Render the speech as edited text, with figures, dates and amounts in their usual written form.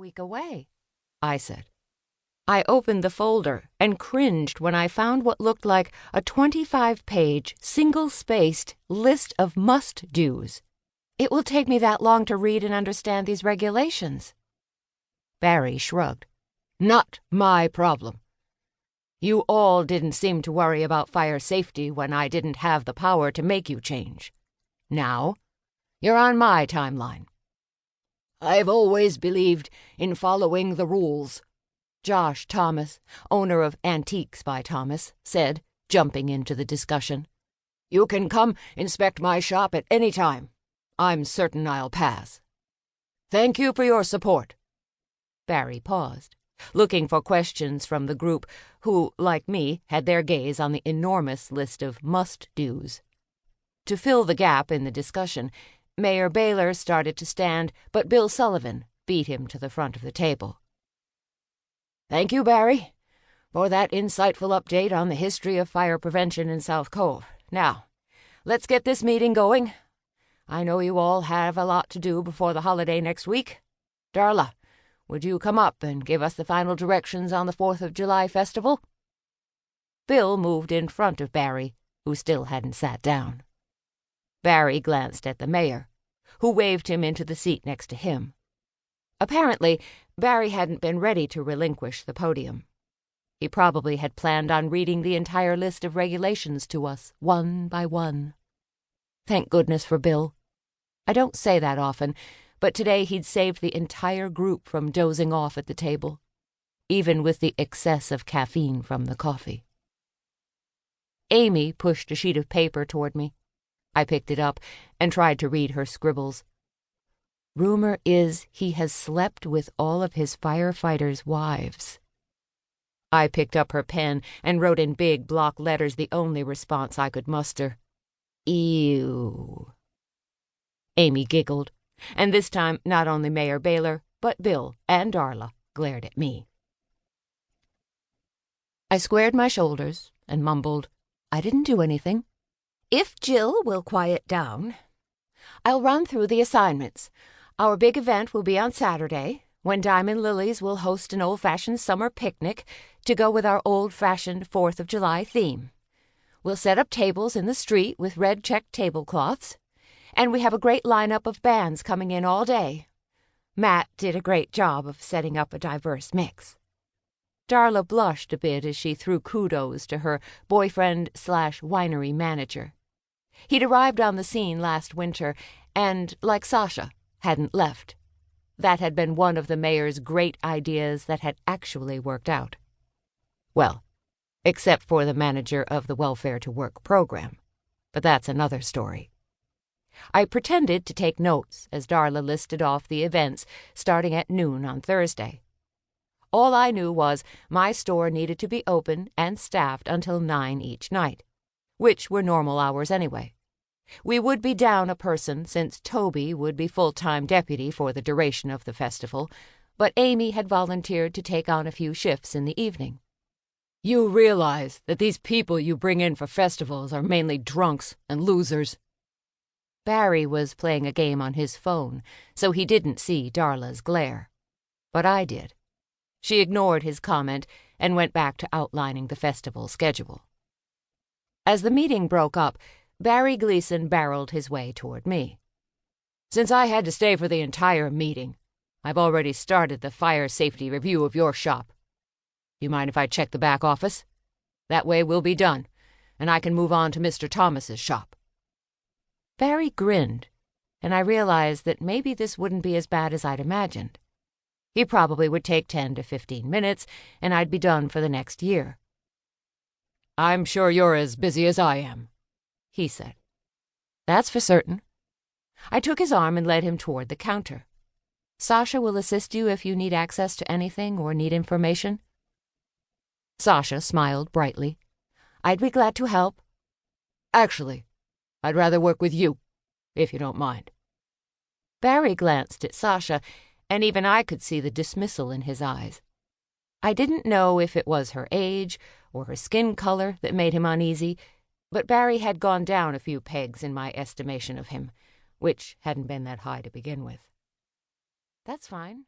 week away," I said. I opened the folder and cringed when I found what looked like a 25-page, single-spaced list of must-dos. "It will take me that long to read and understand these regulations." Barry shrugged. "Not my problem. You all didn't seem to worry about fire safety when I didn't have the power to make you change. Now, you're on my timeline." "I've always believed in following the rules," Josh Thomas, owner of Antiques by Thomas, said, jumping into the discussion. "You can come inspect my shop at any time. I'm certain I'll pass. Thank you for your support." Barry paused, looking for questions from the group who, like me, had their gaze on the enormous list of must-dos. To fill the gap in the discussion, Mayor Baylor started to stand, but Bill Sullivan beat him to the front of the table. "Thank you, Barry, for that insightful update on the history of fire prevention in South Cove. Now, let's get this meeting going. I know you all have a lot to do before the holiday next week. Darla, would you come up and give us the final directions on the 4th of July festival?" Bill moved in front of Barry, who still hadn't sat down. Barry glanced at the mayor, who waved him into the seat next to him. Apparently, Barry hadn't been ready to relinquish the podium. He probably had planned on reading the entire list of regulations to us, one by one. Thank goodness for Bill. I don't say that often, but today he'd saved the entire group from dozing off at the table, even with the excess of caffeine from the coffee. Amy pushed a sheet of paper toward me. I picked it up and tried to read her scribbles. "Rumor is he has slept with all of his firefighters' wives." I picked up her pen and wrote in big block letters the only response I could muster. "Ew." Amy giggled, and this time not only Mayor Baylor, but Bill and Darla glared at me. I squared my shoulders and mumbled, "I didn't do anything." "If Jill will quiet down, I'll run through the assignments. Our big event will be on Saturday, when Diamond Lilies will host an old-fashioned summer picnic to go with our old-fashioned 4th of July theme. We'll set up tables in the street with red checked tablecloths, and we have a great lineup of bands coming in all day. Matt did a great job of setting up a diverse mix." Darla blushed a bit as she threw kudos to her boyfriend/winery manager. He'd arrived on the scene last winter and, like Sasha, hadn't left. That had been one of the mayor's great ideas that had actually worked out. Well, except for the manager of the Welfare to Work program. But that's another story. I pretended to take notes as Darla listed off the events starting at noon on Thursday. All I knew was my store needed to be open and staffed until 9 each night, which were normal hours anyway. We would be down a person since Toby would be full-time deputy for the duration of the festival, but Amy had volunteered to take on a few shifts in the evening. "You realize that these people you bring in for festivals are mainly drunks and losers." Barry was playing a game on his phone, so he didn't see Darla's glare. But I did. She ignored his comment and went back to outlining the festival schedule. As the meeting broke up, Barry Gleason barreled his way toward me. "Since I had to stay for the entire meeting, I've already started the fire safety review of your shop. You mind if I check the back office? That way we'll be done, and I can move on to Mr. Thomas's shop." Barry grinned, and I realized that maybe this wouldn't be as bad as I'd imagined. He probably would take 10 to 15 minutes, and I'd be done for the next year. "I'm sure you're as busy as I am," he said. "That's for certain." I took his arm and led him toward the counter. "Sasha will assist you if you need access to anything or need information." Sasha smiled brightly. "I'd be glad to help." "Actually, I'd rather work with you, if you don't mind." Barry glanced at Sasha, and even I could see the dismissal in his eyes. I didn't know if it was her age or her skin color that made him uneasy, but Barry had gone down a few pegs in my estimation of him, which hadn't been that high to begin with. "That's fine,"